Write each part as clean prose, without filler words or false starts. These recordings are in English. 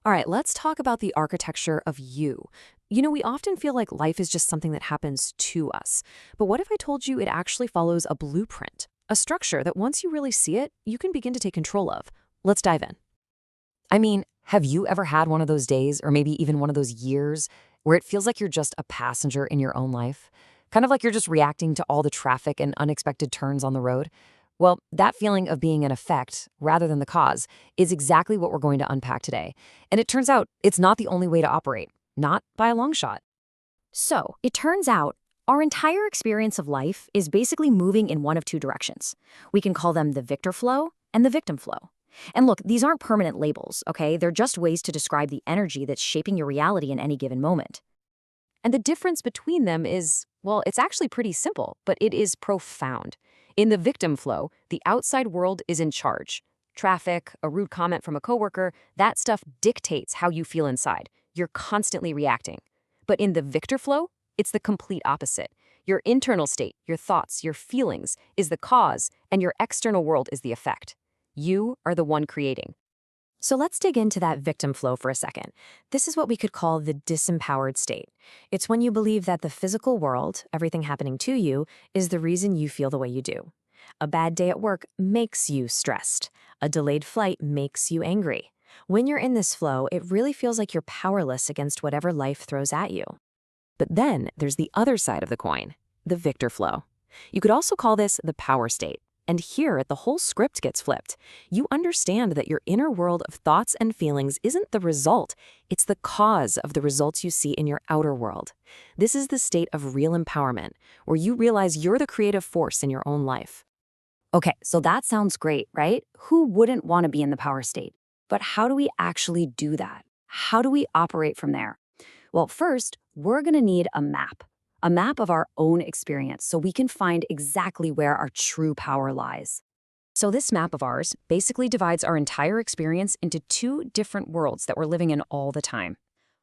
All right, let's talk about the architecture of you. We often feel like life is just something that happens to us. But what if I told you it actually follows a blueprint, a structure that once you really see it, you can begin to take control of? Let's dive in. I mean, have you ever had one of those days, or maybe even one of those years, where it feels like you're just a passenger in your own life? Kind of like you're just reacting to all the traffic and unexpected turns on the road? Well, that feeling of being an effect rather than the cause is exactly what we're going to unpack today. And it turns out it's not the only way to operate, not by a long shot. So, it turns out our entire experience of life is basically moving in one of two directions. We can call them the victor flow and the victim flow. And look, these aren't permanent labels, okay? They're just ways to describe the energy that's shaping your reality in any given moment. And the difference between them is, well, it's actually pretty simple, but it is profound. In the victim flow, the outside world is in charge. Traffic, a rude comment from a coworker, that stuff dictates how you feel inside. You're constantly reacting. But in the victor flow, it's the complete opposite. Your internal state, your thoughts, your feelings is the cause, and your external world is the effect. You are the one creating. So let's dig into that victim flow for a second. This is what we could call the disempowered state. It's when you believe that the physical world, everything happening to you, is the reason you feel the way you do. A bad day at work makes you stressed. A delayed flight makes you angry. When you're in this flow, it really feels like you're powerless against whatever life throws at you. But then there's the other side of the coin, the victor flow. You could also call this the power state. And here, the whole script gets flipped. You understand that your inner world of thoughts and feelings isn't the result. It's the cause of the results you see in your outer world. This is the state of real empowerment, where you realize you're the creative force in your own life. Okay, so that sounds great, right? Who wouldn't want to be in the power state? But how do we actually do that? How do we operate from there? Well, first, we're going to need a map of our own experience so we can find exactly where our true power lies. So this map of ours basically divides our entire experience into two different worlds that we're living in all the time.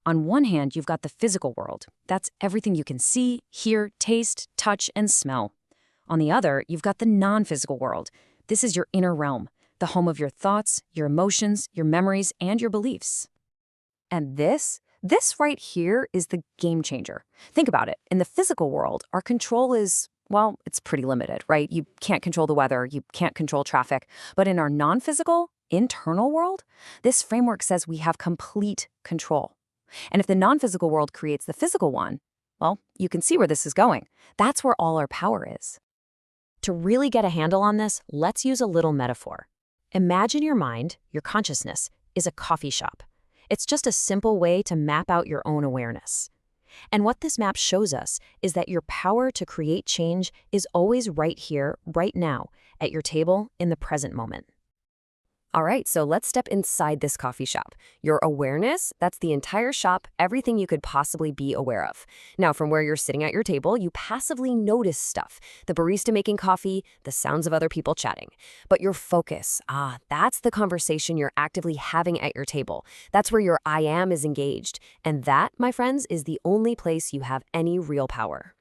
On one hand, you've got the physical world. That's everything you can see, hear, taste, touch, and smell. On the other, you've got the non-physical world. This is your inner realm, the home of your thoughts, your emotions, your memories, and your beliefs. And this right here is the game changer. Think about it. In the physical world, our control is, well, it's pretty limited, right? You can't control the weather, you can't control traffic. But in our non-physical, internal world, this framework says we have complete control. And if the non-physical world creates the physical one, well, you can see where this is going. That's where all our power is. To really get a handle on this, let's use a little metaphor. Imagine your mind, your consciousness, is a coffee shop. It's just a simple way to map out your own awareness. And what this map shows us is that your power to create change is always right here, right now, at your table in the present moment. All right, so let's step inside this coffee shop. Your awareness, that's the entire shop, everything you could possibly be aware of. Now, from where you're sitting at your table, you passively notice stuff. The barista making coffee, the sounds of other people chatting. But your focus, that's the conversation you're actively having at your table. That's where your I am is engaged. And that, my friends, is the only place you have any real power.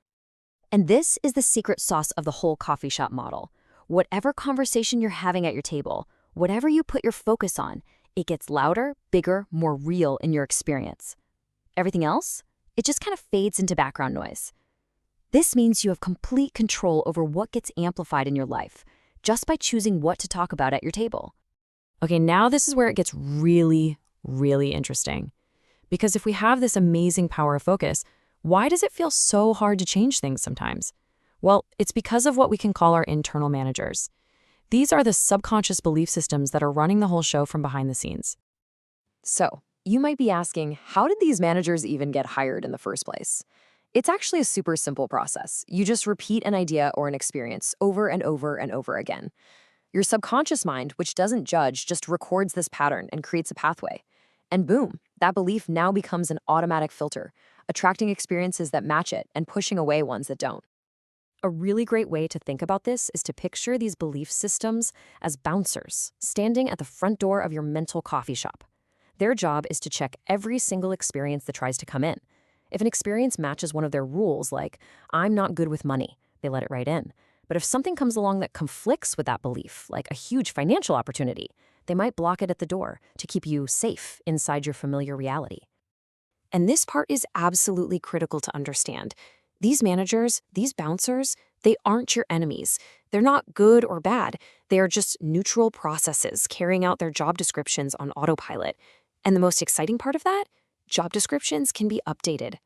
And this is the secret sauce of the whole coffee shop model. Whatever conversation you're having at your table, whatever you put your focus on, it gets louder, bigger, more real in your experience. Everything else, it just kind of fades into background noise. This means you have complete control over what gets amplified in your life, just by choosing what to talk about at your table. Okay, now this is where it gets really, really interesting. Because if we have this amazing power of focus, why does it feel so hard to change things sometimes? Well, it's because of what we can call our internal managers. These are the subconscious belief systems that are running the whole show from behind the scenes. So, you might be asking, how did these managers even get hired in the first place? It's actually a super simple process. You just repeat an idea or an experience over and over and over again. Your subconscious mind, which doesn't judge, just records this pattern and creates a pathway. And boom, that belief now becomes an automatic filter, attracting experiences that match it and pushing away ones that don't. A really great way to think about this is to picture these belief systems as bouncers standing at the front door of your mental coffee shop. Their job is to check every single experience that tries to come in. If an experience matches one of their rules, like, I'm not good with money, they let it right in. But if something comes along that conflicts with that belief, like a huge financial opportunity, They might block it at the door to keep you safe inside your familiar reality. And this part is absolutely critical to understand. These managers, these bouncers, they aren't your enemies. They're not good or bad. They are just neutral processes carrying out their job descriptions on autopilot. And the most exciting part of that? Job descriptions can be updated.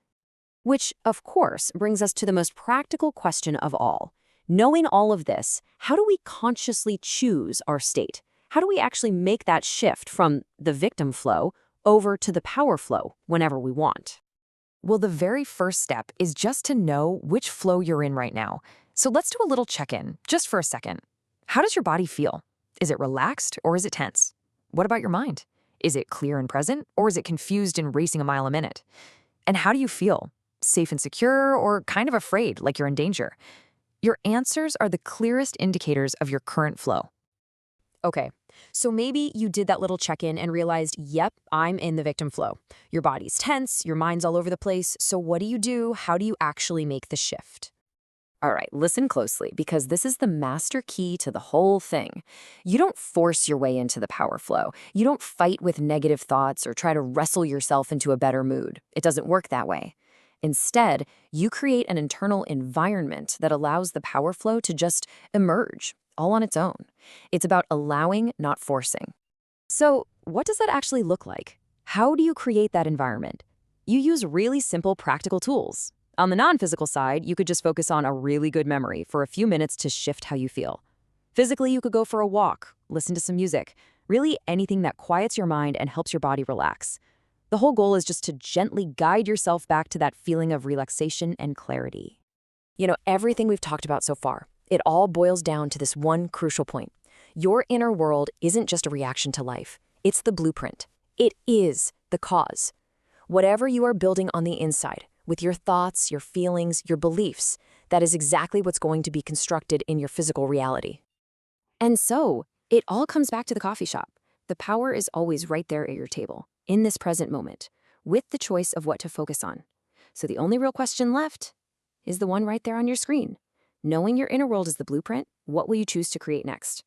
Which, of course, brings us to the most practical question of all. Knowing all of this, how do we consciously choose our state? How do we actually make that shift from the victim flow over to the power flow whenever we want? Well, the very first step is just to know which flow you're in right now. So let's do a little check-in, just for a second. How does your body feel? Is it relaxed or is it tense? What about your mind? Is it clear and present or is it confused and racing a mile a minute? And how do you feel? Safe and secure or kind of afraid, like you're in danger? Your answers are the clearest indicators of your current flow. Okay, so maybe you did that little check-in and realized, yep, I'm in the victim flow. Your body's tense, your mind's all over the place. So what do? How do you actually make the shift? All right, listen closely, because this is the master key to the whole thing. You don't force your way into the power flow. You don't fight with negative thoughts or try to wrestle yourself into a better mood. It doesn't work that way. Instead, you create an internal environment that allows the power flow to just emerge, all on its own. It's about allowing, not forcing. So, what does that actually look like? How do you create that environment? You use really simple, practical tools. On the non-physical side, you could just focus on a really good memory for a few minutes to shift how you feel. Physically, you could go for a walk, listen to some music, really anything that quiets your mind and helps your body relax. The whole goal is just to gently guide yourself back to that feeling of relaxation and clarity. You know, everything we've talked about so far, it all boils down to this one crucial point. Your inner world isn't just a reaction to life. It's the blueprint. It is the cause. Whatever you are building on the inside, with your thoughts, your feelings, your beliefs, that is exactly what's going to be constructed in your physical reality. And so, it all comes back to the coffee shop. The power is always right there at your table, in this present moment, with the choice of what to focus on. So the only real question left is the one right there on your screen. Knowing your inner world is the blueprint, what will you choose to create next?